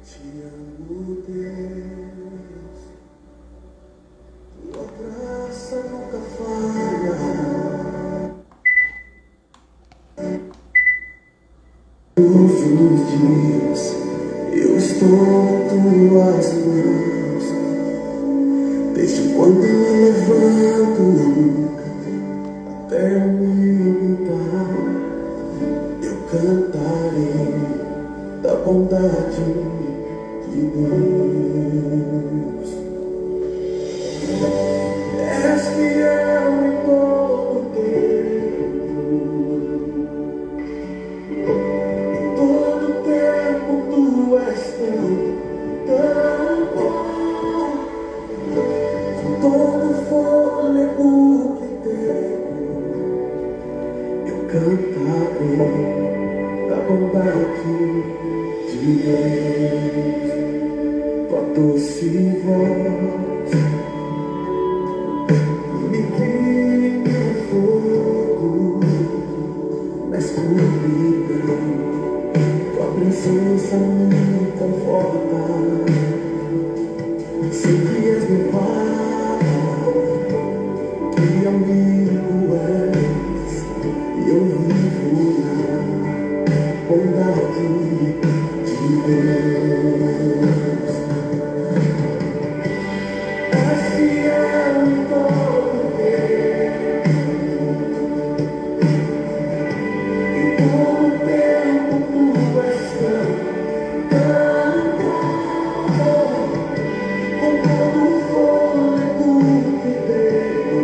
Te amo, Deus, tua graça nunca falha. Todos os dias eu estou em tuas mãos, desde quando me levanto até me deitar, eu cantarei da bondade de Deus. És fiel em todo tempo, tu és tão bom. Com todo fôlego que tenho, eu cantarei da bondade de Deus. Tua doce voz me guia no fogo, na escuridão. Tua presença me conforta. Sei que és meu Pai, que amigo és, e eu vivo na bondade de Deus. És fiel em todo tempo, em todo tempo tu és tão bom. Com todo o fôlego que tenho,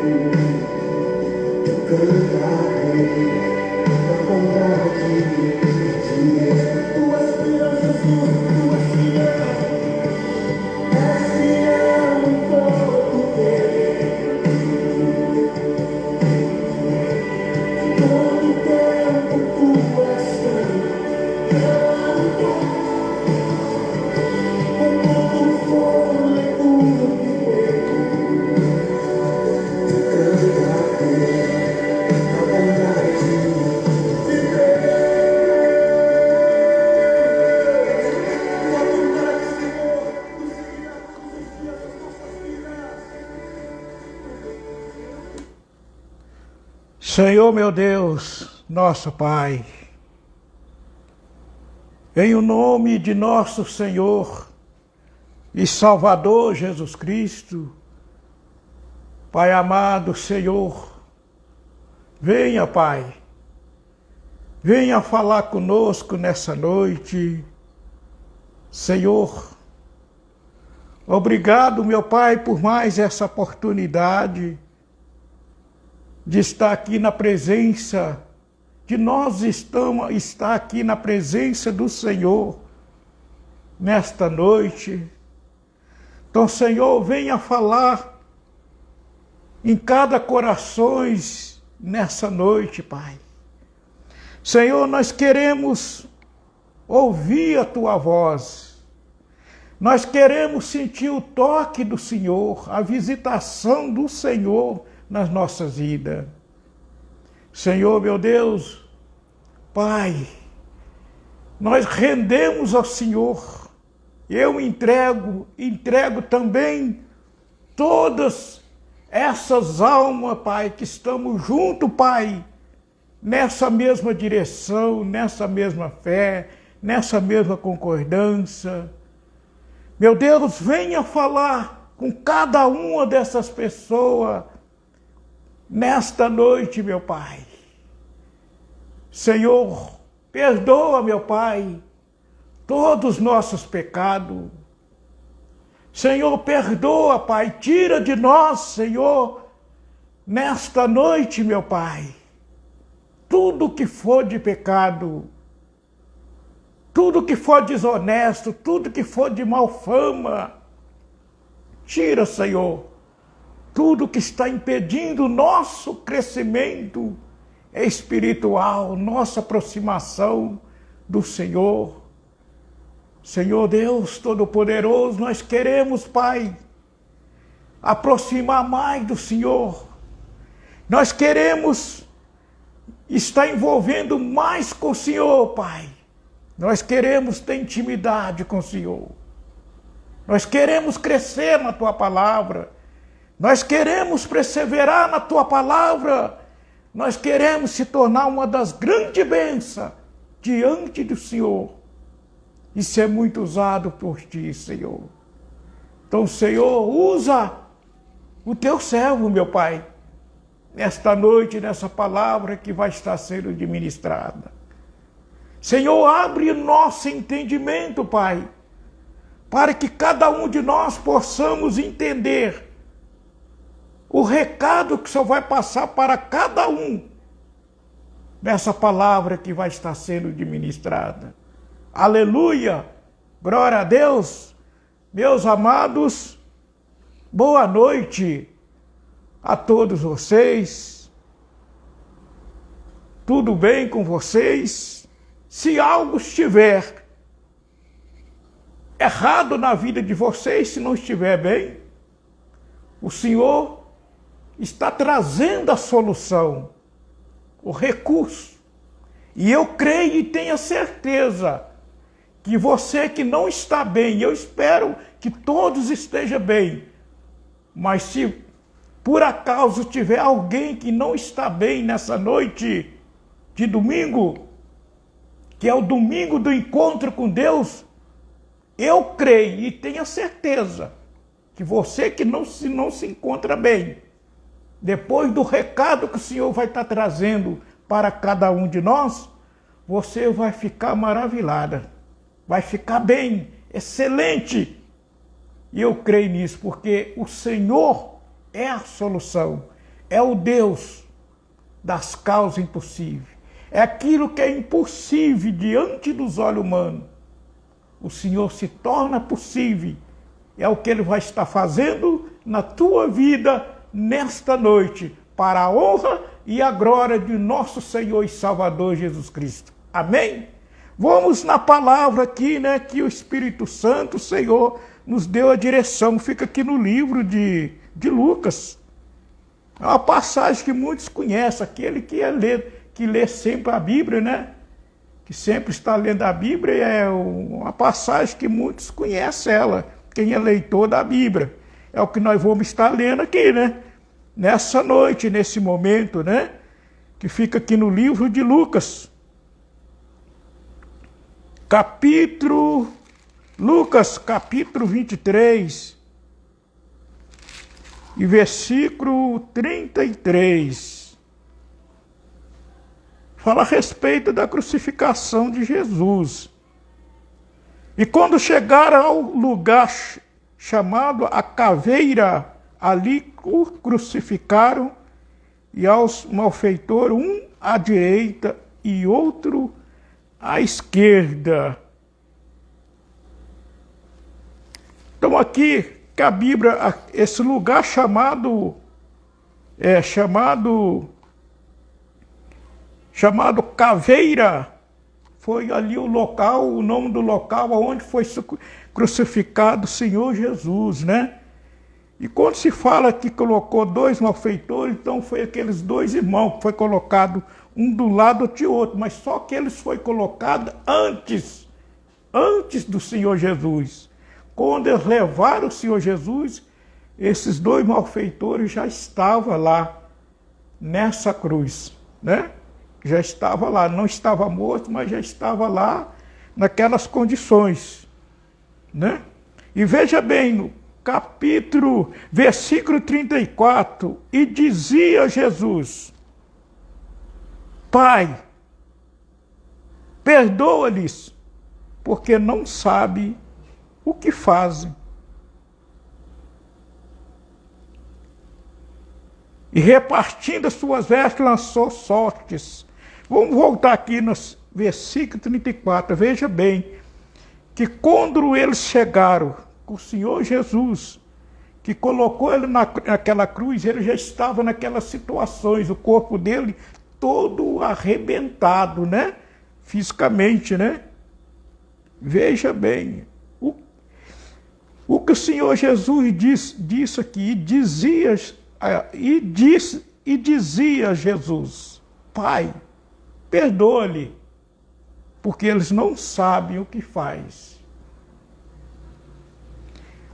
eu cantarei da bondade de Deus. Tu és fiel, Jesus, tu és fiel. És fiel em todo tempo, em todo tempo tu és tão bom. Com todo o fôlego que tenho, cantarei da bondade de Deus. Tua bondade, Senhor, nos guia todos os dias das nossas vidas. Senhor meu Deus, nosso Pai, em o nome de nosso Senhor e Salvador Jesus Cristo, Pai amado, Senhor, venha, Pai, venha falar conosco nessa noite. Senhor, obrigado, meu Pai, por mais essa oportunidade de estar aqui na presença, de nós estar aqui na presença do Senhor nesta noite. Então, Senhor, venha falar em cada coração nessa noite, Pai. Senhor, nós queremos ouvir a Tua voz. Nós queremos sentir o toque do Senhor, a visitação do Senhor nas nossas vidas. Senhor, meu Deus, Pai, nós rendemos ao Senhor. Eu entrego também todas essas almas, Pai, que estamos juntos, Pai, nessa mesma direção, nessa mesma fé, nessa mesma concordância. Meu Deus, venha falar com cada uma dessas pessoas nesta noite, meu Pai. Senhor, perdoa, meu Pai, todos os nossos pecados. Senhor, perdoa, Pai, tira de nós, Senhor, nesta noite, meu Pai, tudo que for de pecado, tudo que for desonesto, tudo que for de mal fama. Tira, Senhor, tudo que está impedindo o nosso crescimento espiritual, nossa aproximação do Senhor. Senhor Deus Todo-Poderoso, nós queremos, Pai, aproximar mais do Senhor. Nós queremos estar envolvendo mais com o Senhor, Pai, Nós queremos ter intimidade com o Senhor. Nós queremos crescer na Tua palavra. Nós queremos perseverar na Tua palavra. Nós queremos se tornar uma das grandes bênçãos diante do Senhor. E ser muito usado por Ti, Senhor. Então, Senhor, usa o Teu servo, meu Pai, nesta noite, nessa palavra que vai estar sendo ministrada. Senhor, abre nosso entendimento, Pai, para que cada um de nós possamos entender o recado que o Senhor vai passar para cada um nessa palavra que vai estar sendo ministrada. Aleluia! Glória a Deus! Meus amados, boa noite a todos vocês. Tudo bem com vocês? Se algo estiver errado na vida de vocês, se não estiver bem, o Senhor está trazendo a solução, o recurso. E eu creio e tenho certeza que você que não está bem, eu espero que todos estejam bem, mas se por acaso tiver alguém que não está bem nessa noite de domingo, que é o domingo do encontro com Deus, eu creio e tenho certeza que você que não se encontra bem, depois do recado que o Senhor vai estar trazendo para cada um de nós, você vai ficar maravilhada, vai ficar bem, excelente. E eu creio nisso, porque o Senhor é a solução, é o Deus das causas impossíveis. É aquilo que é impossível diante dos olhos humanos. O Senhor se torna possível. É o que Ele vai estar fazendo na tua vida nesta noite, para a honra e a glória de nosso Senhor e Salvador Jesus Cristo. Amém? Vamos na palavra aqui, né, que o Espírito Santo, o Senhor, nos deu a direção. Fica aqui no livro de Lucas. É uma passagem que muitos conhecem, aquele que lê sempre a Bíblia, né? Que sempre está lendo a Bíblia, é uma passagem que muitos conhecem ela, quem é leitor da Bíblia. É o que nós vamos estar lendo aqui, né? Nessa noite, nesse momento, né? Que fica aqui no livro de Lucas. Lucas, capítulo 23, e versículo 33. Fala a respeito da crucificação de Jesus. E quando chegaram ao lugar chamado a Caveira, ali o crucificaram, e aos malfeitores, um à direita e outro à esquerda. Então aqui que a Bíblia, esse lugar chamado Caveira, foi ali o local, o nome do local onde foi crucificado o Senhor Jesus, né? E quando se fala que colocou dois malfeitores, então foi aqueles dois irmãos que foi colocado um do lado de outro, mas só que eles foi colocado antes do Senhor Jesus. Quando eles levaram o Senhor Jesus, esses dois malfeitores já estavam lá nessa cruz, né? Já estava lá, não estava morto, mas já estava lá naquelas condições, né? E veja bem, no versículo 34, e dizia Jesus: Pai, perdoa-lhes, porque não sabe o que fazem. E repartindo as suas vestes, lançou sortes. Vamos voltar aqui no versículo 34. Veja bem, que quando eles chegaram com o Senhor Jesus, que colocou ele naquela cruz, ele já estava naquelas situações, o corpo dele todo arrebentado, né? Fisicamente, né? Veja bem, o que o Senhor Jesus disse aqui, dizia Jesus: Pai, perdoa-lhe, porque eles não sabem o que faz.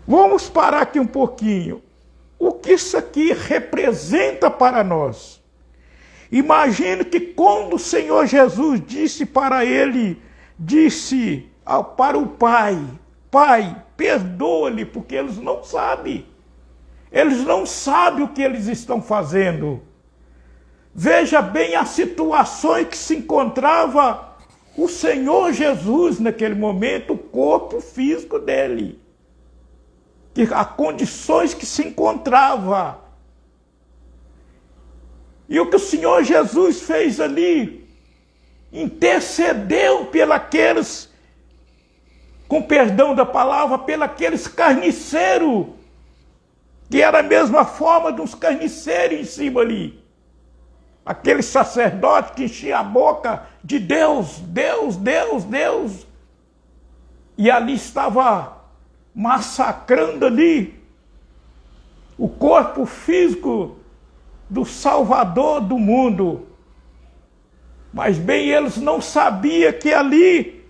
Vamos parar aqui um pouquinho. O que isso aqui representa para nós? Imagine que quando o Senhor Jesus disse para ele, disse para o Pai, Pai, perdoa-lhe, porque eles não sabem. Eles não sabem o que eles estão fazendo. Veja bem as situações que se encontrava o Senhor Jesus naquele momento, o corpo físico dele. As condições que se encontrava. E o que o Senhor Jesus fez ali, intercedeu pelos, com perdão da palavra, pelos carniceiros, que era a mesma forma dos carniceiros em cima ali. Aquele sacerdote que enchia a boca de Deus, Deus, Deus, Deus. E ali estava massacrando ali o corpo físico do Salvador do mundo. Mas bem, eles não sabiam que ali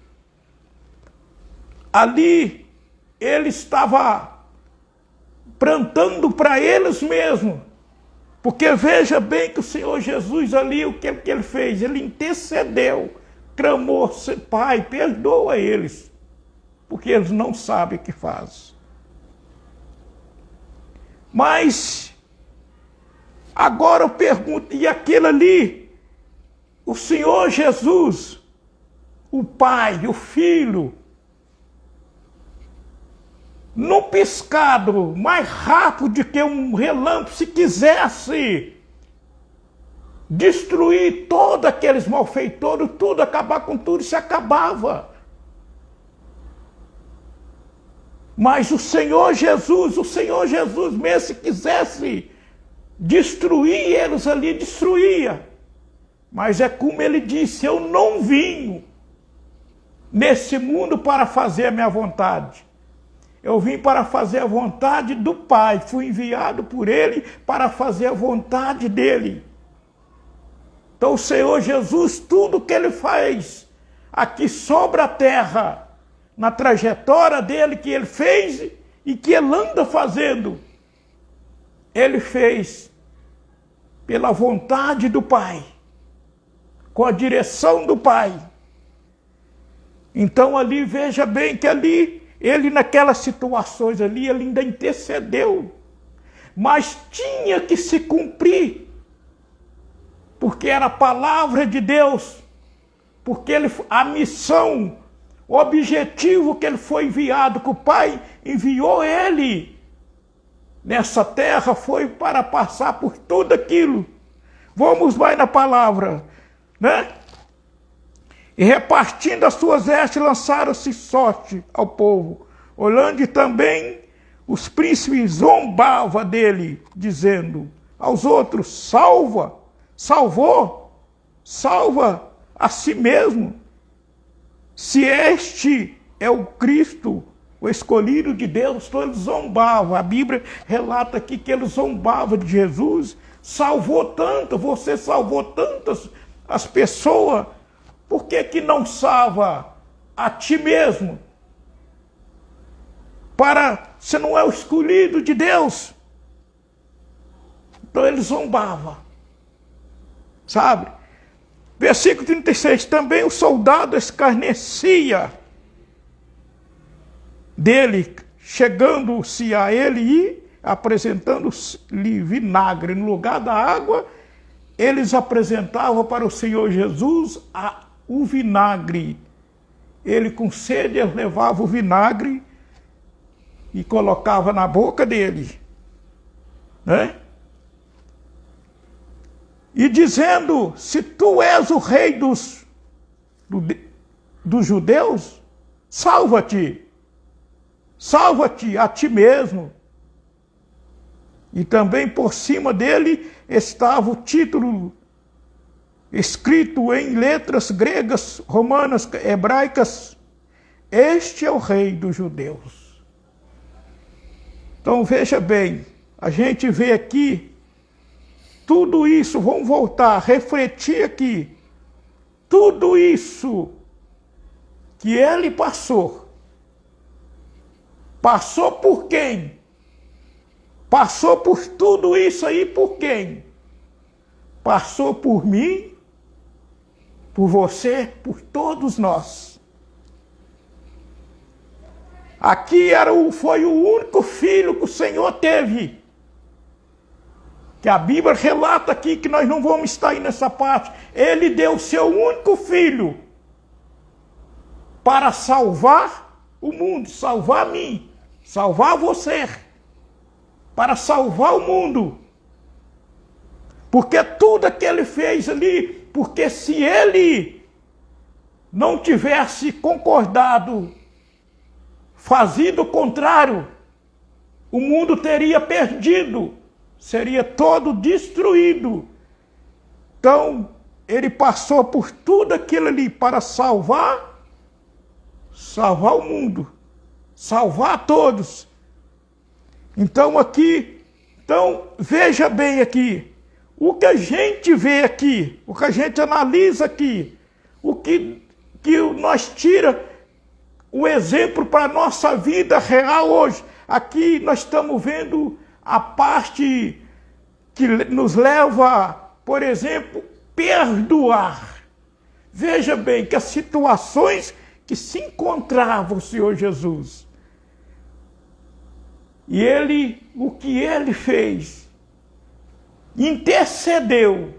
ele estava plantando para eles mesmos. Porque veja bem que o Senhor Jesus ali, o que ele fez? Ele intercedeu, clamou, Pai, perdoa eles, porque eles não sabem o que fazem. Mas, agora eu pergunto, e aquele ali, o Senhor Jesus, o Pai, o Filho, num piscado, mais rápido do que um relâmpago, se quisesse destruir todos aqueles malfeitores, tudo, acabar com tudo, se acabava. Mas o Senhor Jesus, mesmo se quisesse destruir eles ali, destruía. Mas é como ele disse, eu não vim nesse mundo para fazer a minha vontade. Eu vim para fazer a vontade do Pai. Fui enviado por Ele para fazer a vontade dEle. Então o Senhor Jesus, tudo que Ele faz aqui sobre a terra, na trajetória dEle que Ele fez e que Ele anda fazendo, Ele fez pela vontade do Pai, com a direção do Pai. Então ali, veja bem que ali, ele naquelas situações ali, ele ainda intercedeu. Mas tinha que se cumprir. Porque era a palavra de Deus. Porque a missão, o objetivo que ele foi enviado, que o Pai enviou ele nessa terra, foi para passar por tudo aquilo. Vamos mais na palavra, né? E repartindo as suas vestes, lançaram-se sorte ao povo. Olhando também, os príncipes zombavam dele, dizendo aos outros, salva a si mesmo. Se este é o Cristo, o escolhido de Deus, então eles zombavam. A Bíblia relata aqui que eles zombavam de Jesus. Salvou tanto, você salvou tantas as pessoas. Por que não salva a ti mesmo? Você não é o escolhido de Deus. Então ele zombava. Sabe? Versículo 36. Também o soldado escarnecia dele, chegando-se a ele e apresentando-lhe vinagre no lugar da água. Eles apresentavam para o Senhor Jesus o vinagre. Ele com sede levava o vinagre e colocava na boca dele, né? E dizendo, se tu és o rei dos judeus, salva-te a ti mesmo. E também por cima dele estava o título escrito em letras gregas, romanas, hebraicas, este é o rei dos judeus. Então veja bem, a gente vê aqui tudo isso, vamos voltar, refletir aqui, tudo isso que ele passou. Passou por quem? Passou por tudo isso aí por quem? Passou por mim, por você, por todos nós. Aqui foi o único filho que o Senhor teve. Que a Bíblia relata aqui, que nós não vamos estar aí nessa parte. Ele deu o seu único filho para salvar o mundo, salvar mim, salvar você, para salvar o mundo. Porque tudo que ele fez ali, porque se ele não tivesse concordado, fazido o contrário, o mundo teria perdido, seria todo destruído. Então, ele passou por tudo aquilo ali para salvar o mundo, salvar todos. Então veja bem aqui, o que a gente vê aqui, o que a gente analisa aqui, o que nós tira o exemplo para a nossa vida real hoje. Aqui nós estamos vendo a parte que nos leva, por exemplo, perdoar. Veja bem que as situações que se encontrava o Senhor Jesus, e o que ele fez, intercedeu,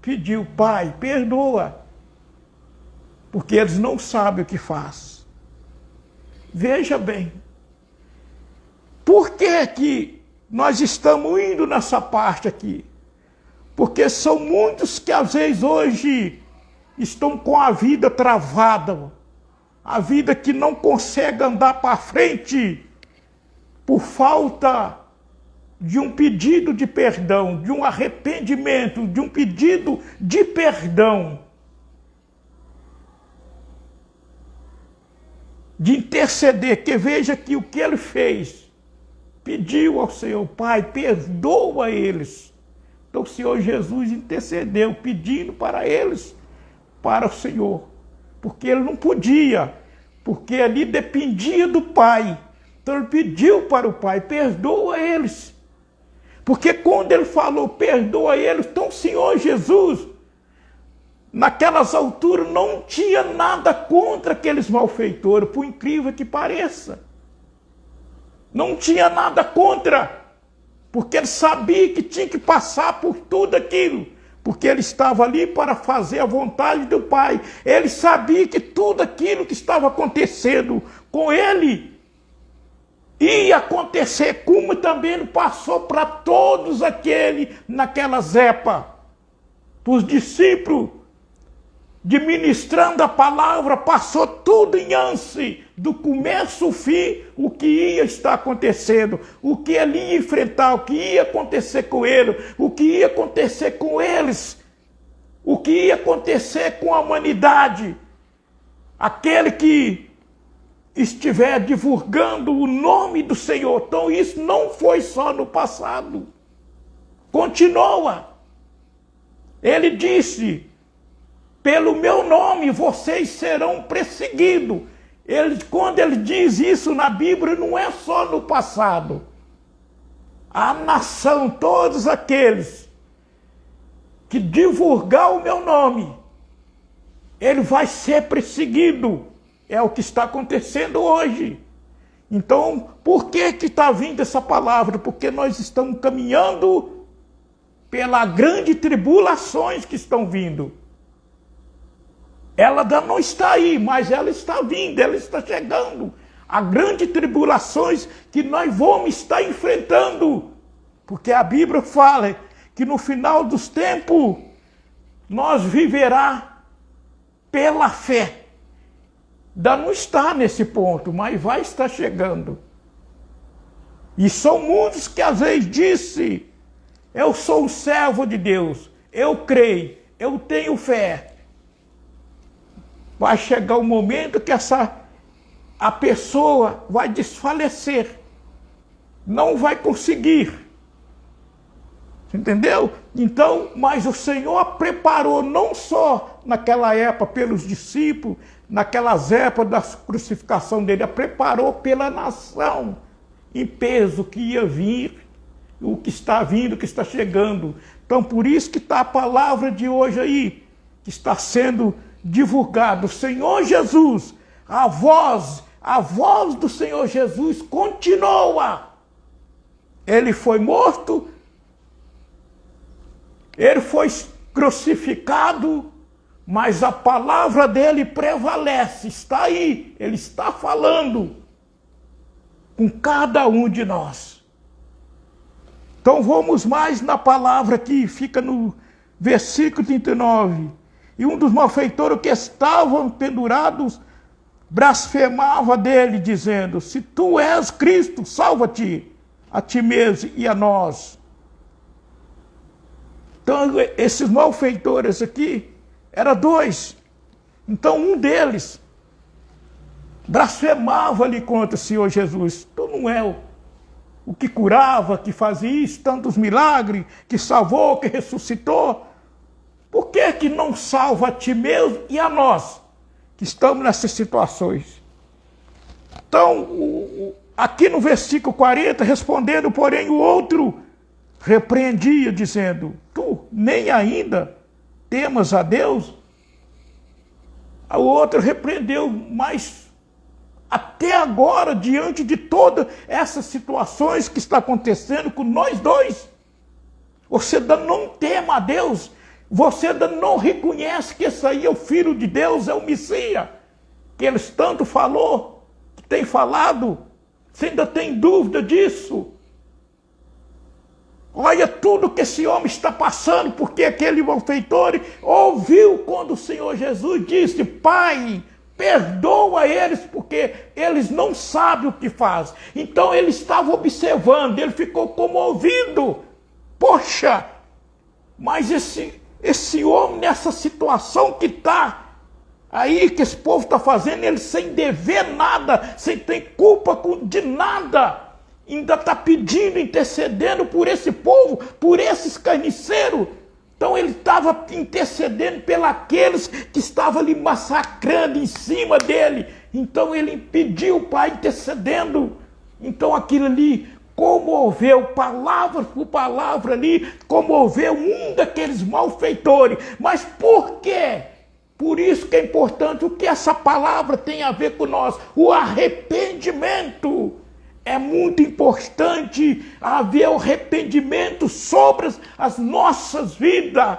pediu: Pai, perdoa, porque eles não sabem o que faz. Veja bem, por que nós estamos indo nessa parte aqui? Porque são muitos que às vezes hoje estão com a vida travada, a vida que não consegue andar para frente por falta de um pedido de perdão, de um arrependimento, de um pedido de perdão, de interceder. Que veja que o que ele fez, pediu ao Senhor: Pai, perdoa eles. Então o Senhor Jesus intercedeu, pedindo para eles, para o Senhor, porque ele não podia, porque ali dependia do Pai. Então ele pediu para o Pai: perdoa eles. Porque quando ele falou perdoa eles, então o Senhor Jesus, naquelas alturas, não tinha nada contra aqueles malfeitores, por incrível que pareça. Não tinha nada contra, porque ele sabia que tinha que passar por tudo aquilo, porque ele estava ali para fazer a vontade do Pai. Ele sabia que tudo aquilo que estava acontecendo com ele ia acontecer, como também passou para todos aqueles naquelas épocas, para os discípulos, de ministrando a palavra, passou tudo em ânsia, do começo ao fim, o que ia estar acontecendo, o que ele ia enfrentar, o que ia acontecer com ele, o que ia acontecer com eles, o que ia acontecer com a humanidade. Aquele que estiver divulgando o nome do Senhor. Então isso não foi só no passado, continua. Ele disse: pelo meu nome vocês serão perseguidos. Quando ele diz isso na Bíblia, não é só no passado. A nação, todos aqueles que divulgar o meu nome, ele vai ser perseguido. É o que está acontecendo hoje. Então, por que está vindo essa palavra? Porque nós estamos caminhando pelas grandes tribulações que estão vindo. Ela ainda não está aí, mas ela está vindo, ela está chegando. As grandes tribulações que nós vamos estar enfrentando. Porque a Bíblia fala que no final dos tempos, nós viverá pela fé. Ainda não está nesse ponto, mas vai estar chegando. E são muitos que às vezes dizem: eu sou um servo de Deus, eu creio, eu tenho fé. Vai chegar um momento que a pessoa vai desfalecer, não vai conseguir. Entendeu? Então, mas o Senhor preparou não só naquela época pelos discípulos, naquelas épocas da crucificação dele, a preparou pela nação em peso que ia vir, o que está vindo, o que está chegando. Então, por isso que está a palavra de hoje aí, que está sendo divulgada. O Senhor Jesus, a voz do Senhor Jesus continua. Ele foi morto, ele foi crucificado, mas a palavra dele prevalece, está aí, ele está falando com cada um de nós. Então vamos mais na palavra que fica no versículo 39. E um dos malfeitores que estavam pendurados blasfemava dele, dizendo: se tu és Cristo, salva-te, a ti mesmo e a nós. Então esses malfeitores aqui, eram dois. Então um deles blasfemava ali contra o Senhor Jesus. Tu não é o que curava, que fazia isso, tantos milagres, que salvou, que ressuscitou. Por que não salva a ti mesmo e a nós, que estamos nessas situações? Então, aqui no versículo 40, respondendo, porém, o outro repreendia, dizendo: tu nem ainda temas a Deus? O outro repreendeu, mas até agora, diante de todas essas situações que está acontecendo com nós dois, você ainda não tema a Deus, você ainda não reconhece que esse aí é o Filho de Deus, é o Messias, que eles tanto falou, que tem falado, você ainda tem dúvida disso? Olha tudo que esse homem está passando, porque aquele malfeitor ouviu quando o Senhor Jesus disse: Pai, perdoa eles, porque eles não sabem o que fazem. Então ele estava observando, ele ficou comovido. Poxa, mas esse homem nessa situação que está aí, que esse povo está fazendo, ele sem dever nada, sem ter culpa de nada, ainda está pedindo, intercedendo por esse povo, por esses carniceiros. Então ele estava intercedendo pelos que estavam ali massacrando em cima dele. Então ele impediu o Pai, intercedendo. Então aquilo ali comoveu, palavra por palavra ali, comoveu um daqueles malfeitores. Mas por quê? Por isso que é importante, o que essa palavra tem a ver com nós? O arrependimento. É muito importante haver o arrependimento sobre as nossas vidas.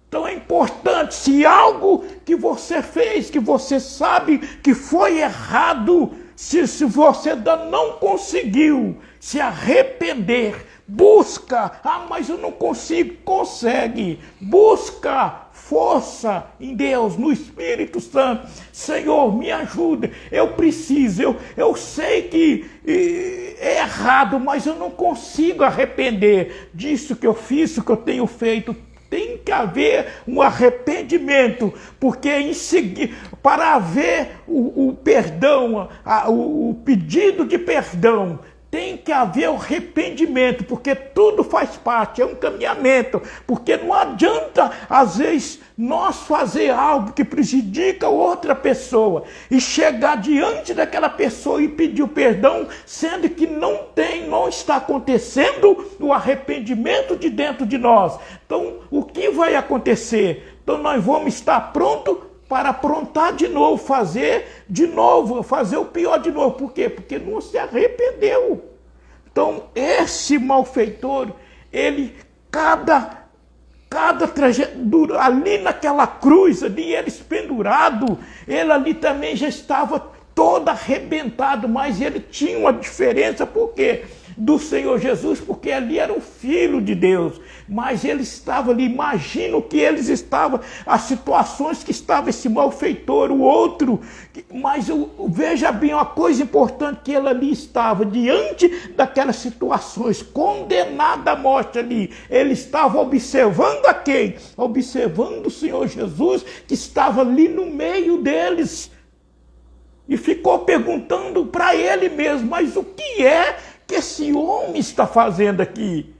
Então é importante, se algo que você fez, que você sabe que foi errado, se você ainda não conseguiu se arrepender, busca. Ah, mas eu não consigo. Consegue. Busca força em Deus, no Espírito Santo. Senhor, me ajuda. Eu preciso. Eu sei que é errado, mas eu não consigo arrepender disso que eu fiz, isso que eu tenho feito. Tem que haver um arrependimento, porque em seguida, para haver o perdão, o pedido de perdão, tem que haver o arrependimento, porque tudo faz parte, é um caminhamento, porque não adianta, às vezes, nós fazer algo que prejudica outra pessoa e chegar diante daquela pessoa e pedir o perdão, sendo que não está acontecendo o arrependimento de dentro de nós. Então, o que vai acontecer? Então, nós vamos estar prontos para aprontar de novo, fazer o pior de novo. Por quê? Porque não se arrependeu. Então, esse malfeitor, ele, cada trajetória, ali naquela cruz, ali, eles pendurados, ele ali também já estava todo arrebentado, mas ele tinha uma diferença, por quê? Do Senhor Jesus, porque ali era o Filho de Deus, mas ele estava ali, imagina o que eles estavam, as situações que estava esse malfeitor, o outro, mas veja bem uma coisa importante, que ele ali estava, diante daquelas situações, condenado à morte ali, ele estava observando a quem? Observando o Senhor Jesus, que estava ali no meio deles, e ficou perguntando para ele mesmo, mas o que é que esse homem está fazendo aqui?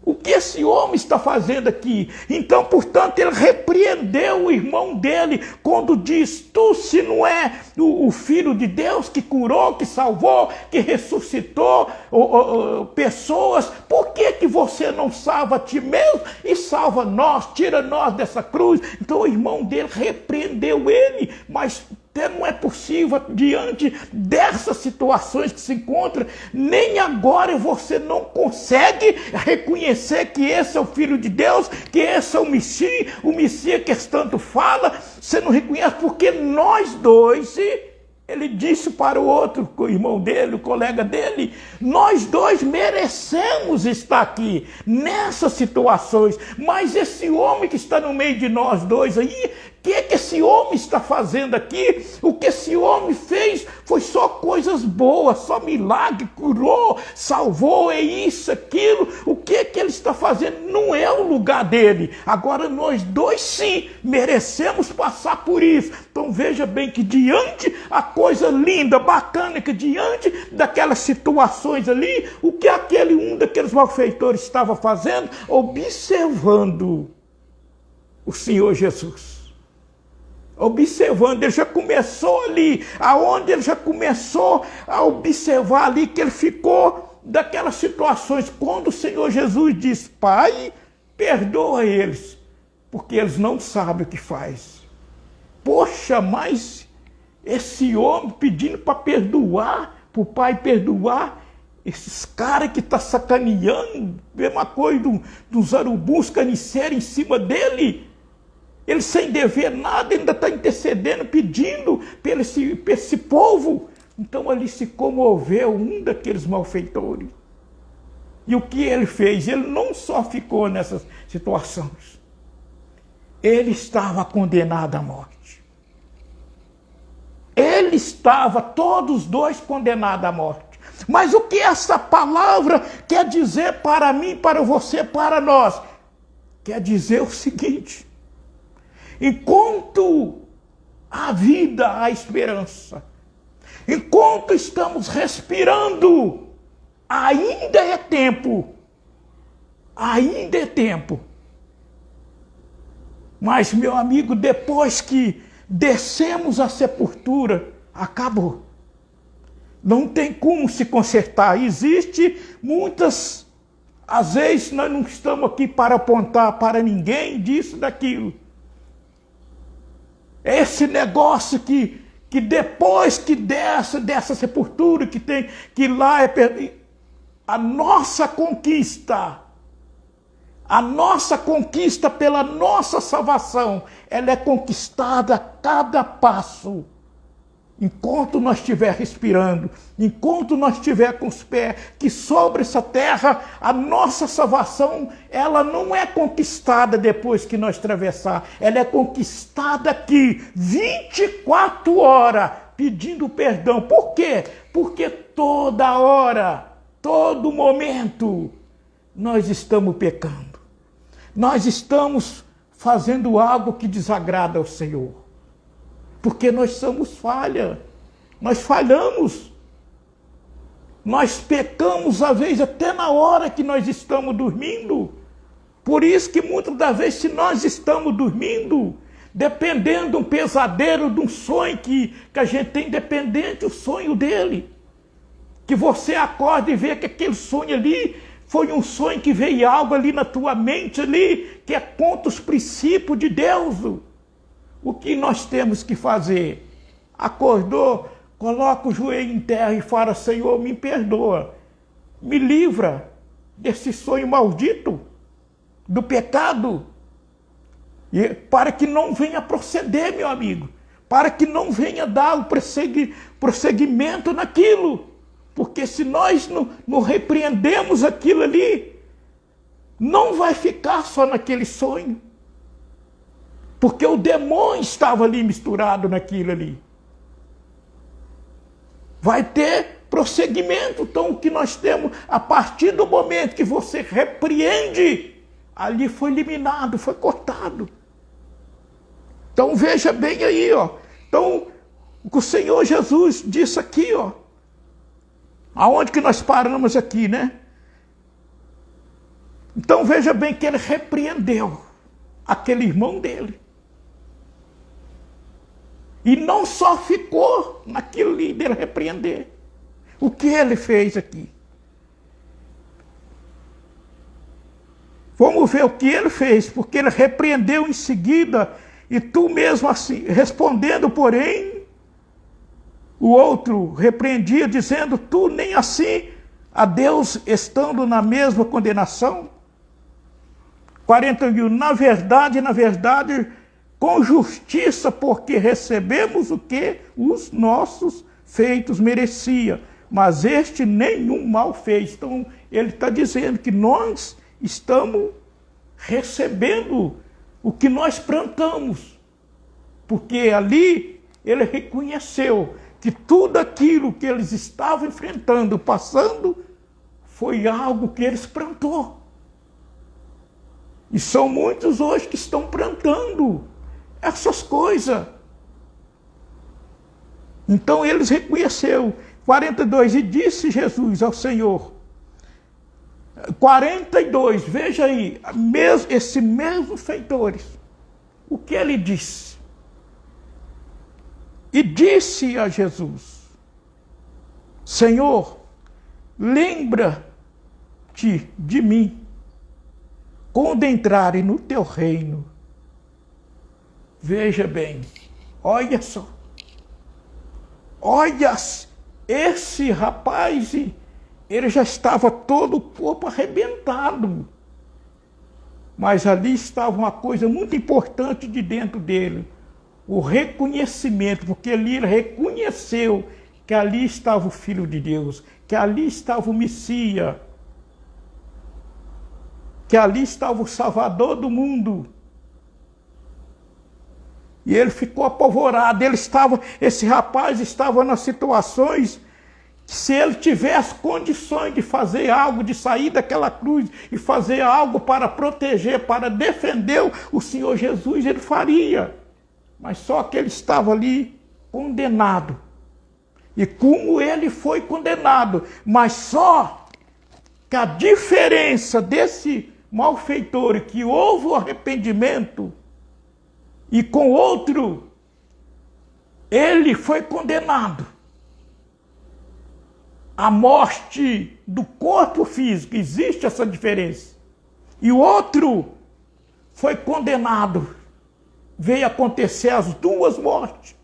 O que esse homem está fazendo aqui? Então, portanto, ele repreendeu o irmão dele quando diz: tu, se não é o Filho de Deus que curou, que salvou, que ressuscitou pessoas, por que você não salva a ti mesmo e salva nós, tira nós dessa cruz? Então o irmão dele repreendeu ele, mas não é possível, diante dessas situações que se encontra, nem agora você não consegue reconhecer que esse é o Filho de Deus, que esse é o Messias que tanto fala, você não reconhece, porque nós dois, ele disse para o outro, o irmão dele, o colega dele, nós dois merecemos estar aqui, nessas situações, mas esse homem que está no meio de nós dois aí, o que esse homem está fazendo aqui? O que esse homem fez foi só coisas boas, só milagre, curou, salvou, é isso, aquilo. O que ele está fazendo não é o lugar dele. Agora nós dois sim merecemos passar por isso. Então veja bem que diante a coisa linda, bacana, que diante daquelas situações ali, o que um daqueles malfeitores estava fazendo? Observando o Senhor Jesus. Observando, ele já começou ali, aonde ele já começou a observar ali que ele ficou daquelas situações, quando o Senhor Jesus diz: Pai, perdoa eles, porque eles não sabem o que faz. Poxa, mas esse homem pedindo para perdoar, para o Pai perdoar, esses caras que estão sacaneando, mesma coisa dos urubus carniceiros em cima dele. Ele sem dever nada, ainda está intercedendo, pedindo para esse povo. Então ali se comoveu um daqueles malfeitores. E o que ele fez? Ele não só ficou nessas situações. Ele estava condenado à morte. Ele estava, todos dois, condenados à morte. Mas o que essa palavra quer dizer para mim, para você, para nós? Quer dizer o seguinte: enquanto há vida, há esperança. Enquanto estamos respirando, ainda é tempo. Ainda é tempo. Mas, meu amigo, depois que descemos à sepultura, acabou. Não tem como se consertar. Existe muitas... Às vezes nós não estamos aqui para apontar para ninguém disso, daquilo. Esse negócio que depois que dessa sepultura que tem, que lá é a nossa conquista pela nossa salvação, ela é conquistada a cada passo. Enquanto nós estiver respirando, enquanto nós estiver com os pés que sobre essa terra, a nossa salvação, ela não é conquistada depois que nós atravessar, ela é conquistada aqui, 24 horas, pedindo perdão. Por quê? Porque toda hora, todo momento, nós estamos pecando. Nós estamos fazendo algo que desagrada ao Senhor. Porque nós somos falha, nós falhamos, nós pecamos às vezes até na hora que nós estamos dormindo. Por isso que muitas das vezes, se nós estamos dormindo, dependendo de um pesadelo, de um sonho que a gente tem, dependente do sonho dele, que você acorda e vê que aquele sonho ali foi um sonho que veio algo ali na tua mente ali, que é contra os princípios de Deus. O que nós temos que fazer? Acordou, coloca o joelho em terra e fala: Senhor, me perdoa, me livra desse sonho maldito, do pecado, e para que não venha proceder, meu amigo, para que não venha dar o prosseguimento naquilo, porque se nós não repreendemos aquilo ali, não vai ficar só naquele sonho. Porque o demônio estava ali misturado naquilo ali. Vai ter prosseguimento. Então o que nós temos, a partir do momento que você repreende, ali foi eliminado, foi cortado. Então veja bem aí, ó. Então o que o Senhor Jesus disse aqui, ó. Aonde que nós paramos aqui, né? Então veja bem que ele repreendeu aquele irmão dele. E não só ficou naquilo ali dele repreender. O que ele fez aqui? Vamos ver o que ele fez, porque ele repreendeu em seguida, e tu mesmo assim, respondendo, porém, o outro repreendia, dizendo, tu nem assim, a Deus estando na mesma condenação? 41, na verdade, com justiça, porque recebemos o que os nossos feitos merecia, mas este nenhum mal fez. Então, ele está dizendo que nós estamos recebendo o que nós plantamos, porque ali ele reconheceu que tudo aquilo que eles estavam enfrentando, passando, foi algo que eles plantou. E são muitos hoje que estão plantando essas coisas. Então eles reconheceram. 42, e disse Jesus ao Senhor. 42, veja aí, esse mesmo feitores, o que ele disse? E disse a Jesus, Senhor, lembra-te de mim, quando entrarem no teu reino. Veja bem, olha só, olha, esse rapaz, ele já estava todo o corpo arrebentado, mas ali estava uma coisa muito importante de dentro dele, o reconhecimento, porque ali ele reconheceu que ali estava o Filho de Deus, que ali estava o Messias, que ali estava o Salvador do mundo. E ele ficou apavorado, esse rapaz estava nas situações que, se ele tivesse condições de fazer algo, de sair daquela cruz e fazer algo para proteger, para defender o Senhor Jesus, ele faria. Mas só que ele estava ali condenado. E como ele foi condenado, mas só que a diferença desse malfeitor, que houve o arrependimento, e com outro, ele foi condenado à morte do corpo físico, existe essa diferença. E o outro foi condenado, veio acontecer as duas mortes,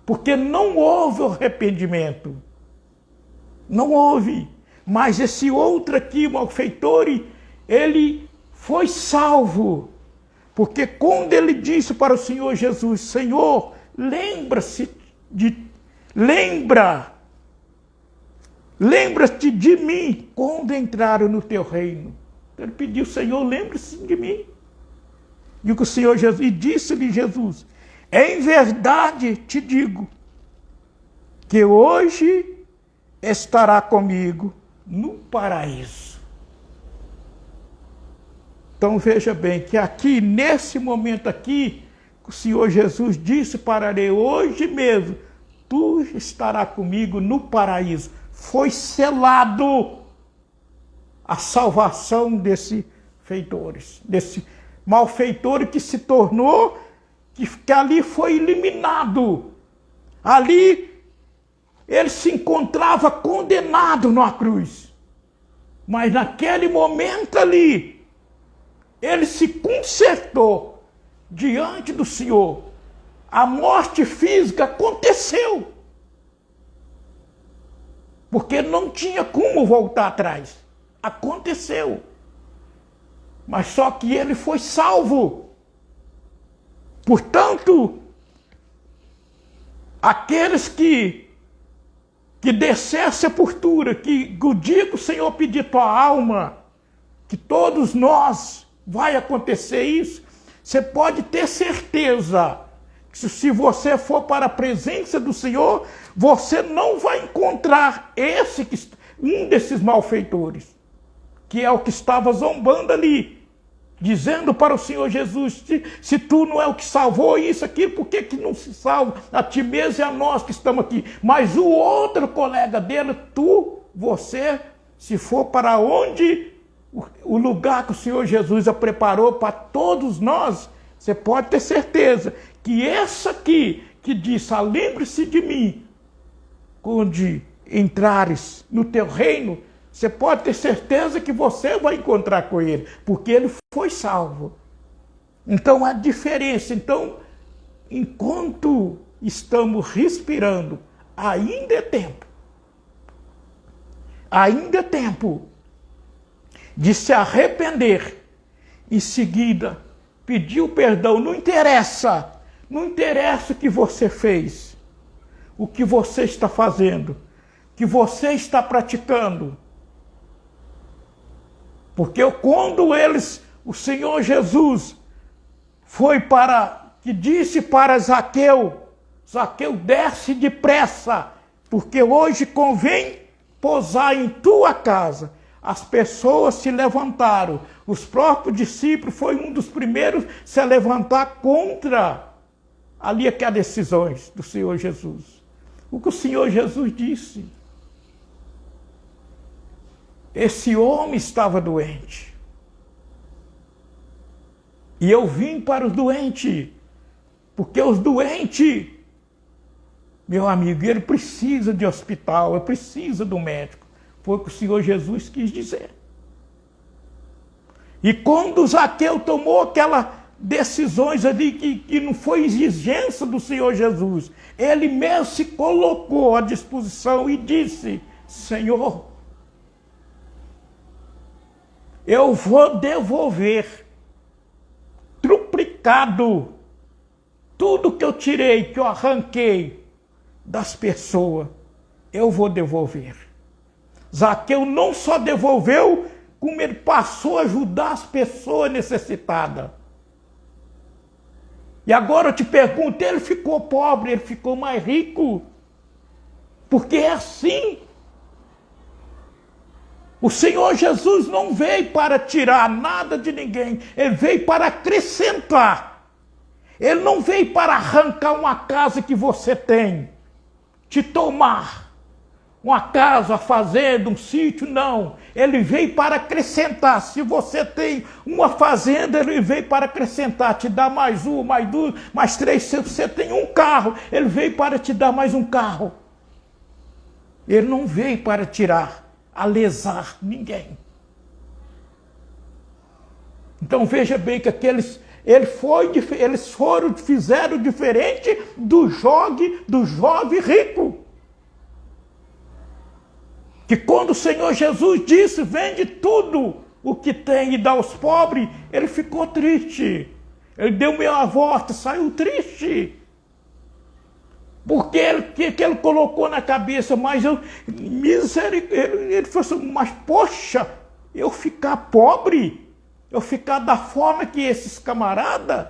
porque não houve arrependimento, não houve. Mas esse outro aqui, malfeitor, ele foi salvo, porque quando ele disse para o Senhor Jesus, Senhor, lembra-te de mim quando entraram no teu reino. Ele pediu, Senhor, lembre-se de mim. E o Senhor Jesus, e disse-lhe Jesus, em verdade te digo, que hoje estará comigo no paraíso. Então veja bem que aqui, nesse momento aqui, o Senhor Jesus disse para ele, hoje mesmo, tu estarás comigo no paraíso. Foi selado a salvação desse malfeitor que se tornou, que ali foi eliminado. Ali ele se encontrava condenado na cruz. Mas naquele momento ali, ele se consertou diante do Senhor. A morte física aconteceu. Porque não tinha como voltar atrás. Aconteceu. Mas só que ele foi salvo. Portanto, aqueles que descer a sepultura, que o dia que o Senhor pedir tua alma, que todos nós vai acontecer isso, você pode ter certeza que se você for para a presença do Senhor, você não vai encontrar um desses malfeitores, que é o que estava zombando ali, dizendo para o Senhor Jesus, se tu não é o que salvou isso aqui, por que não se salva a ti mesmo e a nós que estamos aqui? Mas o outro colega dele, você, se for para onde o lugar que o Senhor Jesus a preparou para todos nós, você pode ter certeza que essa aqui, que diz, lembre-se de mim, quando entrares no teu reino, você pode ter certeza que você vai encontrar com ele, porque ele foi salvo. Então, a diferença. Então, enquanto estamos respirando, ainda é tempo. Ainda é tempo de se arrepender. Em seguida, pedir o perdão. Não interessa o que você fez, o que você está fazendo, o que você está praticando. Porque quando o Senhor Jesus que disse para Zaqueu, Zaqueu, desce depressa, porque hoje convém pousar em tua casa. As pessoas se levantaram. Os próprios discípulos foi um dos primeiros a se levantar contra ali aquelas decisões do Senhor Jesus. O que o Senhor Jesus disse? Esse homem estava doente. E eu vim para os doentes. Porque os doentes, meu amigo, ele precisa de hospital, ele precisa do médico. Foi o que o Senhor Jesus quis dizer. E quando Zaqueu tomou aquelas decisões ali que não foi exigência do Senhor Jesus, ele mesmo se colocou à disposição e disse, Senhor, eu vou devolver triplicado tudo que eu tirei, que eu arranquei das pessoas, eu vou devolver. Zaqueu não só devolveu, como ele passou a ajudar as pessoas necessitadas. E agora eu te pergunto, ele ficou pobre, ele ficou mais rico? Porque é assim. O Senhor Jesus não veio para tirar nada de ninguém, ele veio para acrescentar. Ele não veio para arrancar uma casa que você tem, te tomar uma casa, uma fazenda, um sítio, não. Ele veio para acrescentar. Se você tem uma fazenda, ele veio para acrescentar, te dar mais um, mais duas, mais três. Se você tem um carro, ele veio para te dar mais um carro. Ele não veio para tirar, a lesar ninguém. Então veja bem que fizeram diferente do jovem rico. Que quando o Senhor Jesus disse, vende tudo o que tem e dá aos pobres, ele ficou triste. Ele deu meia volta, saiu triste. Porque ele colocou na cabeça, mas ele falou assim, mas poxa, eu ficar pobre, eu ficar da forma que esses camaradas,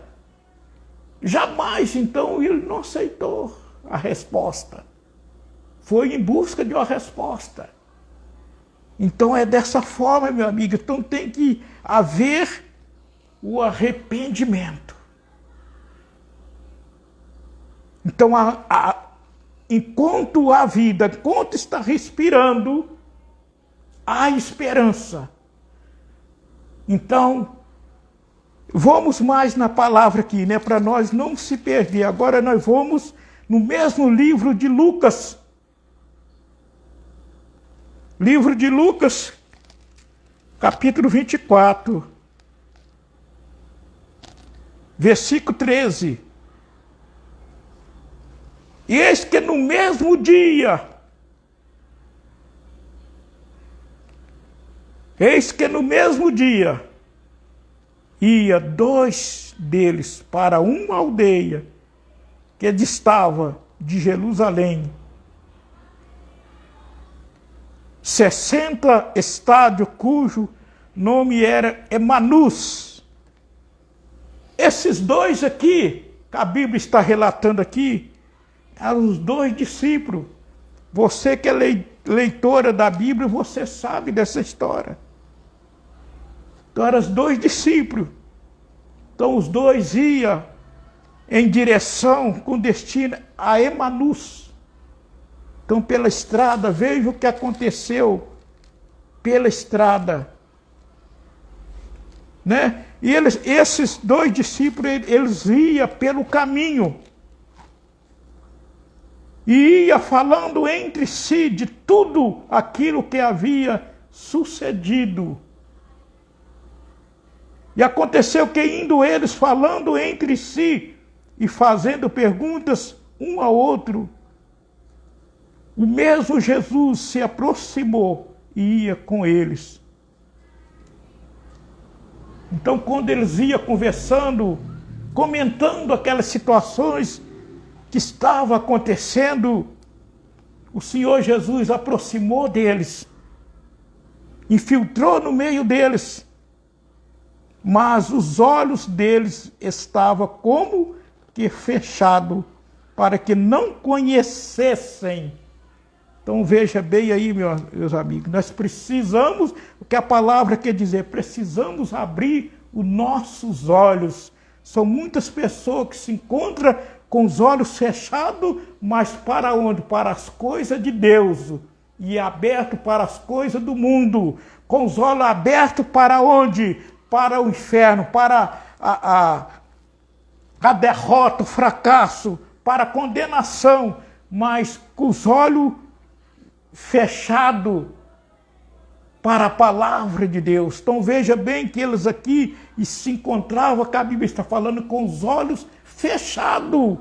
jamais. Então ele não aceitou a resposta. Foi em busca de uma resposta. Então é dessa forma, meu amigo. Então tem que haver o arrependimento. Então, enquanto há vida, enquanto está respirando, há esperança. Então, vamos mais na palavra aqui, né, para nós não se perder. Agora nós vamos no mesmo livro de Lucas. Livro de Lucas, capítulo 24, versículo 13. E eis que no mesmo dia, ia dois deles para uma aldeia que distava de Jerusalém 60 estádios, cujo nome era Emanus. Esses dois aqui, que a Bíblia está relatando aqui, eram os dois discípulos. Você que é leitora da Bíblia, você sabe dessa história. Então eram os dois discípulos. Então os dois iam em direção, com destino a Emanus. Então pela estrada, veja o que aconteceu. Pela estrada, né? E esses dois discípulos, eles iam pelo caminho. E ia falando entre si de tudo aquilo que havia sucedido. E aconteceu que, indo eles falando entre si e fazendo perguntas um ao outro, o mesmo Jesus se aproximou e ia com eles. Então, quando eles iam conversando, comentando aquelas situações que estavam acontecendo, o Senhor Jesus aproximou deles, infiltrou no meio deles, mas os olhos deles estavam como que fechados, para que não conhecessem. Então veja bem aí, meus amigos, nós precisamos, o que a palavra quer dizer, precisamos abrir os nossos olhos. São muitas pessoas que se encontram com os olhos fechados, mas para onde? Para as coisas de Deus, e aberto para as coisas do mundo. Com os olhos abertos para onde? Para o inferno, para a derrota, o fracasso, para a condenação, mas com os olhos fechados para a palavra de Deus. Então veja bem que eles aqui se encontravam, que a Bíblia está falando, com os olhos fechados.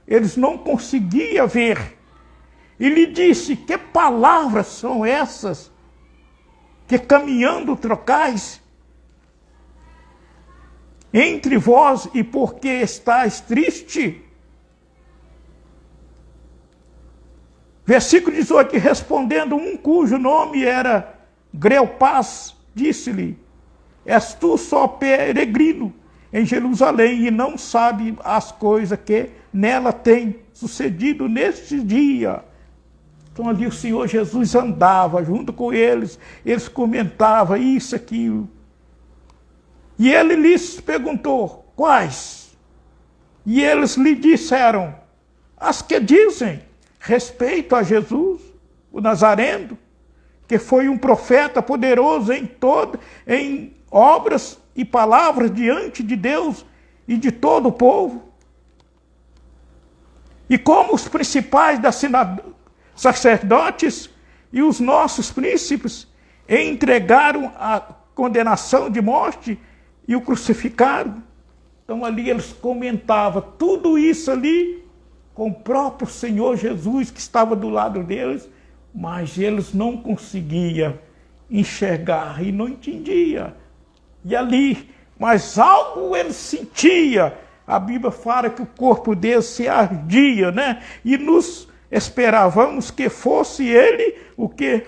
Eles não conseguiam ver. E lhe disse: que palavras são essas que caminhando trocais entre vós, e porque estáis triste? Versículo 18, respondendo um cujo nome era Cleopas, disse-lhe: és tu só peregrino em Jerusalém e não sabe as coisas que nela têm sucedido neste dia? Então ali o Senhor Jesus andava junto com eles comentavam isso, aquilo. E ele lhes perguntou: quais? E eles lhe disseram: as que dizem respeito a Jesus, o Nazareno, que foi um profeta poderoso em obras e palavras diante de Deus e de todo o povo. E como os principais sacerdotes e os nossos príncipes entregaram a condenação de morte e o crucificaram. Então ali eles comentavam tudo isso ali com o próprio Senhor Jesus que estava do lado deles, mas eles não conseguiam enxergar e não entendiam. E ali, mas algo eles sentiam. A Bíblia fala que o corpo deles se ardia, né? E nos esperávamos que fosse ele o que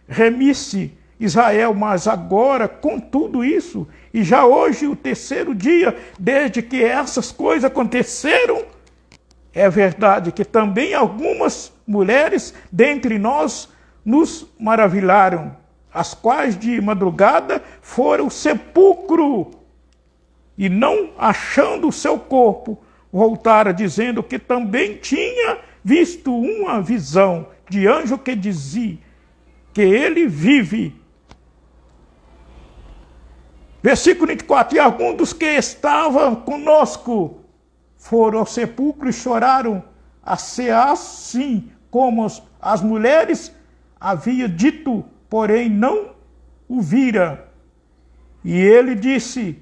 remisse Israel, mas agora, com tudo isso, e já hoje o terceiro dia, desde que essas coisas aconteceram, é verdade que também algumas mulheres dentre nós nos maravilharam, as quais de madrugada foram ao sepulcro e, não achando o seu corpo, voltaram dizendo que também tinha visto uma visão de anjo que dizia que ele vive. Versículo 24, e alguns dos que estavam conosco foram ao sepulcro e choraram, assim como as mulheres havia dito, porém não o vira. E ele disse: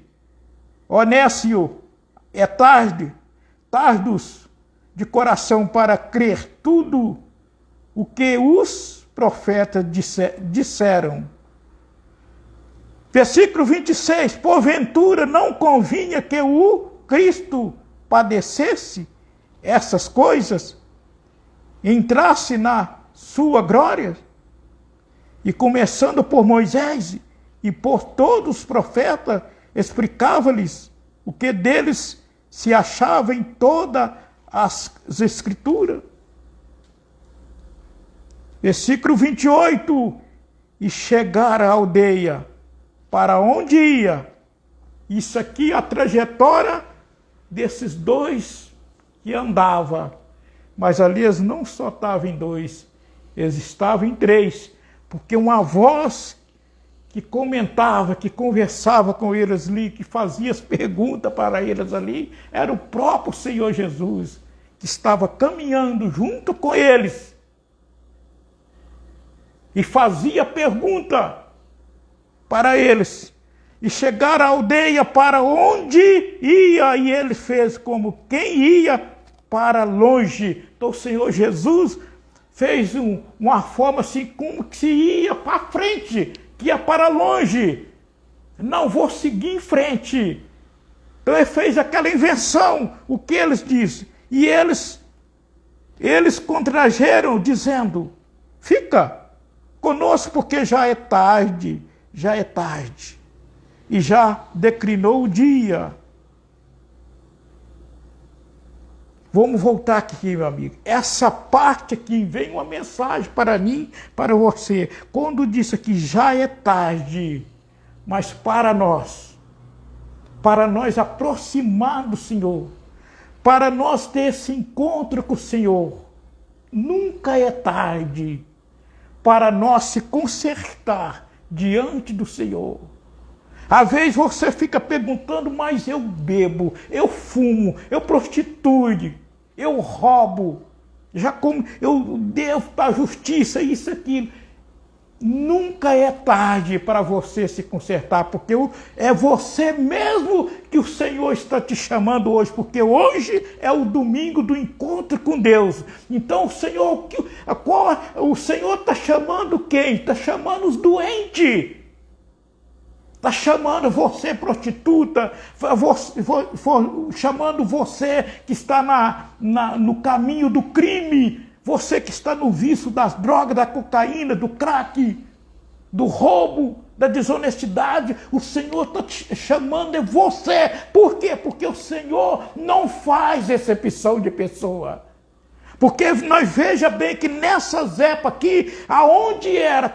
Onésio, é tardos de coração para crer tudo o que os profetas disseram. Versículo 26, porventura não convinha que o Cristo padecesse essas coisas, entrasse na sua glória? E começando por Moisés e por todos os profetas, explicava-lhes o que deles se achava em todas as Escrituras. Versículo 28, e chegar à aldeia, para onde ia? Isso aqui, a trajetória desses dois que andavam. Mas ali eles não só estavam em dois, eles estavam em três, porque uma voz que comentava, que conversava com eles ali, que fazia as perguntas para eles ali, era o próprio Senhor Jesus, que estava caminhando junto com eles e fazia pergunta para eles. E chegaram à aldeia para onde ia, e ele fez como quem ia para longe. Então o Senhor Jesus fez uma forma assim, como que se ia para frente, que ia para longe. Não vou seguir em frente. Então ele fez aquela invenção, o que eles dizem. E eles contrajeram, dizendo, fica conosco porque já é tarde. E já declinou o dia. Vamos voltar aqui, meu amigo. Essa parte aqui vem uma mensagem para mim, para você. Quando disse aqui, já é tarde, mas para nós aproximar do Senhor, para nós ter esse encontro com o Senhor, nunca é tarde para nós se consertar diante do Senhor. Às vezes você fica perguntando, mas eu bebo, eu fumo, eu prostituo, eu roubo, eu devo para a justiça, isso, aquilo. Nunca é tarde para você se consertar, porque é você mesmo que o Senhor está te chamando hoje, porque hoje é o domingo do encontro com Deus. Então o Senhor está chamando quem? Está chamando os doentes. Está chamando você, prostituta, chamando você que está no caminho do crime, você que está no vício das drogas, da cocaína, do crack, do roubo, da desonestidade. O Senhor está te chamando você. Por quê? Porque o Senhor não faz exceção de pessoa. Porque nós veja bem que nessas épocas aqui,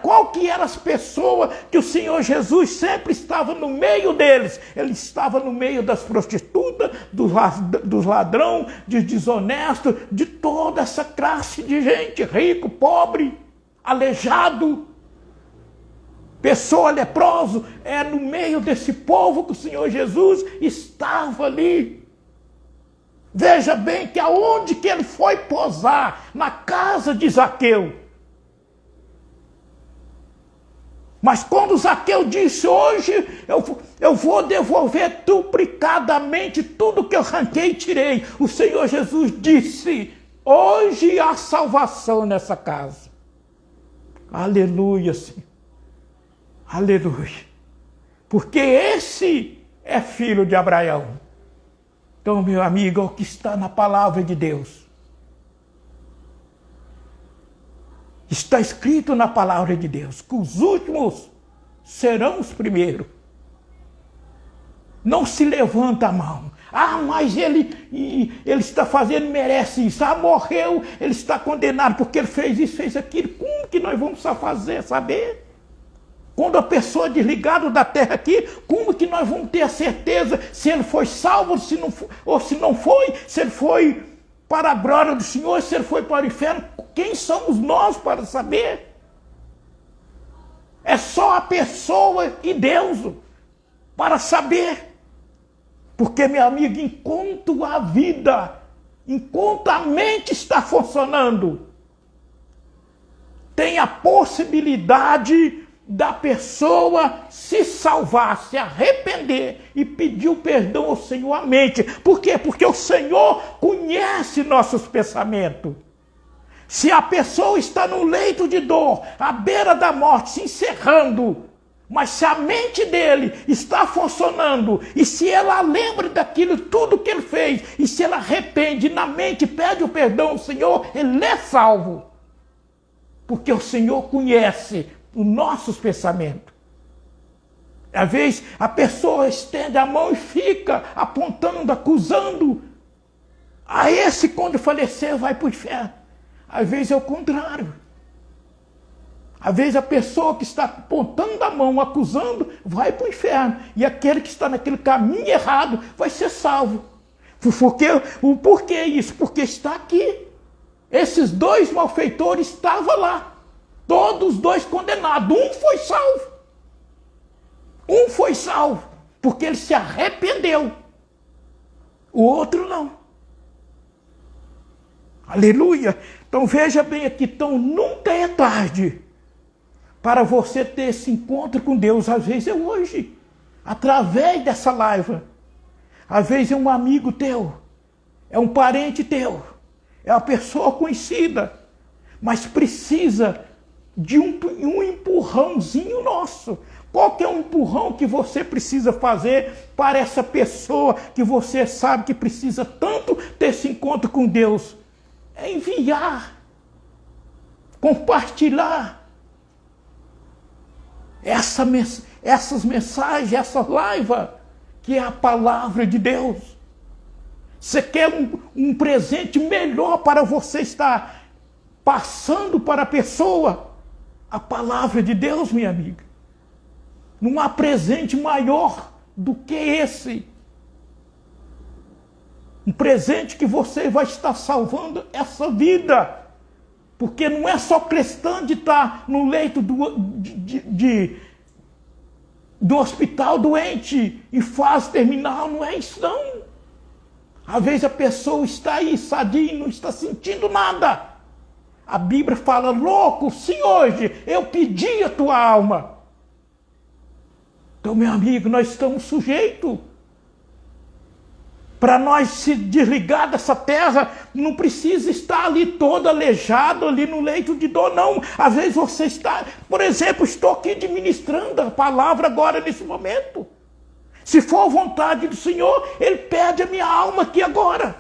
qual que eram as pessoas que o Senhor Jesus sempre estava no meio deles? Ele estava no meio das prostitutas, dos ladrões, dos desonestos, de toda essa classe de gente, rico, pobre, aleijado, pessoa leprosa. É no meio desse povo que o Senhor Jesus estava ali. Veja bem que aonde que ele foi posar? Na casa de Zaqueu. Mas quando Zaqueu disse, hoje eu vou devolver duplicadamente tudo que eu arranquei e tirei. O Senhor Jesus disse, hoje há salvação nessa casa. Aleluia, Senhor. Aleluia. Porque esse é filho de Abraão. Então, meu amigo, é o que está na palavra de Deus. Está escrito na palavra de Deus que os últimos serão os primeiros. Não se levanta a mão. Ah, mas ele está fazendo, merece isso. Ah, morreu, ele está condenado porque ele fez isso, fez aquilo. Como que nós vamos saber? Quando a pessoa é desligada da terra aqui, como que nós vamos ter a certeza se ele foi salvo ou se não foi? Se ele foi para a glória do Senhor, se ele foi para o inferno? Quem somos nós para saber? É só a pessoa e Deus para saber. Porque, meu amigo, enquanto a vida, enquanto a mente está funcionando, tem a possibilidade da pessoa se salvar, se arrepender e pedir o perdão ao Senhor à mente. Por quê? Porque o Senhor conhece nossos pensamentos. Se a pessoa está no leito de dor, à beira da morte, se encerrando, mas se a mente dele está funcionando, e se ela lembra daquilo, tudo que ele fez, e se ela arrepende na mente, pede o perdão ao Senhor, ele é salvo. Porque o Senhor conhece os nossos pensamentos. Às vezes a pessoa estende a mão e fica apontando, acusando. A esse, quando falecer, vai para o inferno. Às vezes é o contrário. Às vezes a pessoa que está apontando a mão, acusando, vai para o inferno. E aquele que está naquele caminho errado vai ser salvo. Por que isso? Porque está aqui. Esses dois malfeitores estavam lá. Todos os dois condenados. Um foi salvo. Um foi salvo, porque ele se arrependeu. O outro não. Aleluia. Então veja bem aqui, então nunca é tarde para você ter esse encontro com Deus. Às vezes é hoje, através dessa live. Às vezes é um amigo teu, é um parente teu, é uma pessoa conhecida, mas precisa de um empurrãozinho nosso. Qual que é o empurrão que você precisa fazer para essa pessoa que você sabe que precisa tanto ter esse encontro com Deus? É enviar, compartilhar essas mensagens, essa live, que é a palavra de Deus. Você quer um presente melhor para você estar passando para a pessoa? A palavra de Deus, minha amiga. Não há presente maior do que esse. Um presente que você vai estar salvando essa vida. Porque não é só questão de estar no leito do hospital doente em fase terminal. Não é isso, não. Às vezes a pessoa está aí sadia e não está sentindo nada. A Bíblia fala, louco, se hoje eu pedir a tua alma. Então, meu amigo, nós estamos sujeitos. Para nós se desligar dessa terra, não precisa estar ali todo aleijado, ali no leito de dor, não. Às vezes você está, por exemplo, estou aqui administrando a palavra agora, nesse momento. Se for a vontade do Senhor, Ele pede a minha alma aqui agora.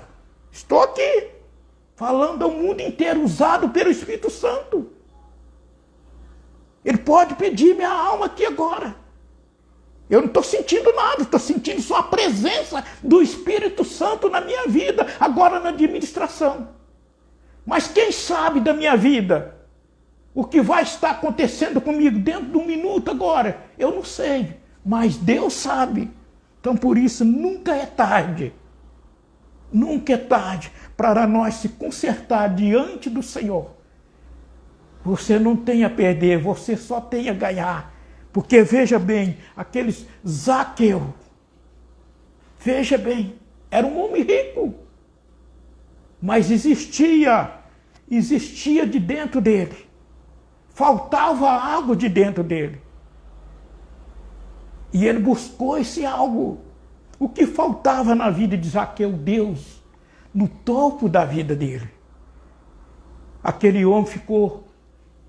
Estou aqui, falando ao mundo inteiro, usado pelo Espírito Santo. Ele pode pedir minha alma aqui agora. Eu não estou sentindo nada, estou sentindo só a presença do Espírito Santo na minha vida, agora na administração. Mas quem sabe da minha vida? O que vai estar acontecendo comigo dentro de um minuto agora? Eu não sei, mas Deus sabe. Então por isso nunca é tarde. Nunca é tarde para nós se consertar diante do Senhor. Você não tem a perder, você só tem a ganhar. Porque veja bem, aqueles Zaqueu, veja bem, era um homem rico, mas existia de dentro dele, faltava algo de dentro dele. E ele buscou esse algo. O que faltava na vida de Zaqueu? Deus, no topo da vida dele. Aquele homem ficou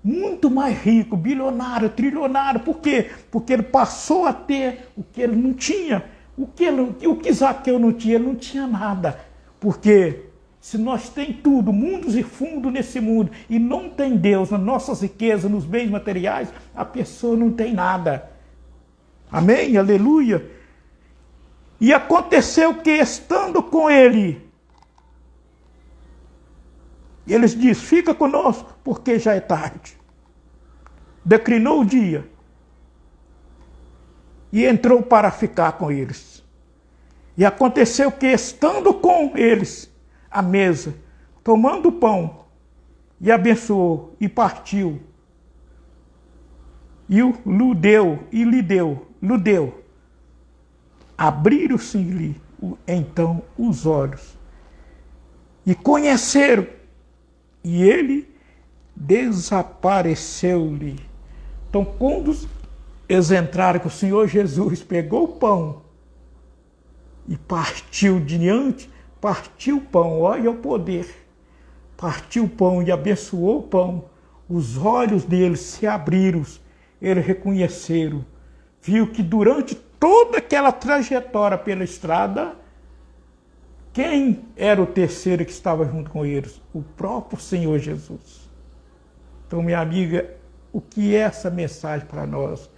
muito mais rico, bilionário, trilionário. Por quê? Porque ele passou a ter o que ele não tinha. O que Zaqueu não tinha? Ele não tinha nada. Porque se nós temos tudo, mundos e fundos nesse mundo, e não tem Deus nas nossas riquezas, nos bens materiais, a pessoa não tem nada. Amém? Aleluia. E aconteceu que, estando com ele, eles diz, fica conosco, porque já é tarde. Declinou o dia. E entrou para ficar com eles. E aconteceu que, estando com eles à mesa, tomando o pão, e abençoou, e partiu. E lhe deu. Abriram-se-lhe então os olhos. E conheceram. E ele desapareceu-lhe. Então, quando eles entraram, que o Senhor Jesus pegou o pão e partiu partiu o pão, olha o poder. Partiu o pão e abençoou o pão. Os olhos deles se abriram, eles reconheceram. Viu que durante toda aquela trajetória pela estrada, quem era o terceiro que estava junto com eles? O próprio Senhor Jesus. Então, minha amiga, o que é essa mensagem para nós?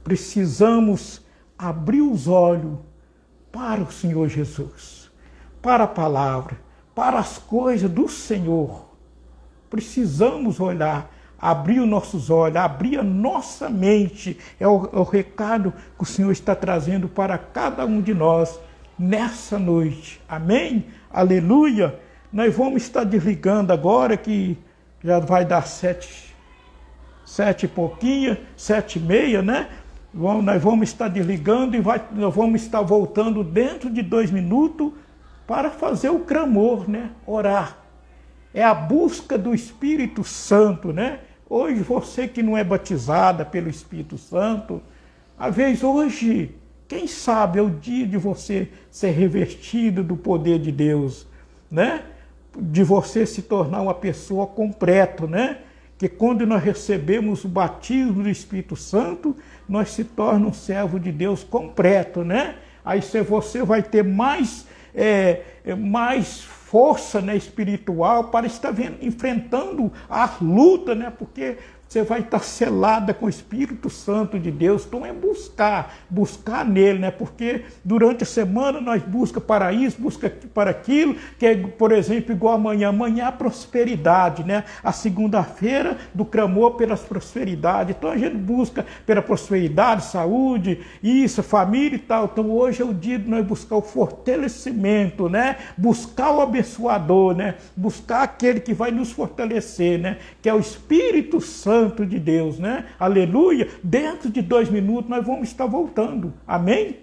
Precisamos abrir os olhos para o Senhor Jesus, para a palavra, para as coisas do Senhor. Precisamos olhar, abrir os nossos olhos, abrir a nossa mente. É o recado que o Senhor está trazendo para cada um de nós nessa noite. Amém? Aleluia! Nós vamos estar desligando agora, que já vai dar 7 e pouquinho, 7:30, né? Nós vamos estar desligando e nós vamos estar voltando dentro de 2 minutos para fazer o clamor, né? Orar. É a busca do Espírito Santo, né? Hoje, você que não é batizada pelo Espírito Santo, às vezes hoje, quem sabe é o dia de você ser revestido do poder de Deus, né? De você se tornar uma pessoa completa, né? Que quando nós recebemos o batismo do Espírito Santo, nós se tornamos um servo de Deus completo, né? Aí você vai ter mais força, né, espiritual para estar enfrentando as lutas, né? Porque você vai estar selada com o Espírito Santo de Deus. Então é buscar nele, né? Porque durante a semana nós busca para isso, busca para aquilo, que é, por exemplo, igual amanhã. Amanhã a prosperidade, né? A segunda-feira do clamor pelas prosperidades. Então a gente busca pela prosperidade, saúde, isso, família e tal. Então hoje é o dia de nós buscar o fortalecimento, né? Buscar o abençoador, né? Buscar aquele que vai nos fortalecer, né? Que é o Espírito Santo de Deus, né? Aleluia! Dentro de 2 minutos nós vamos estar voltando. Amém?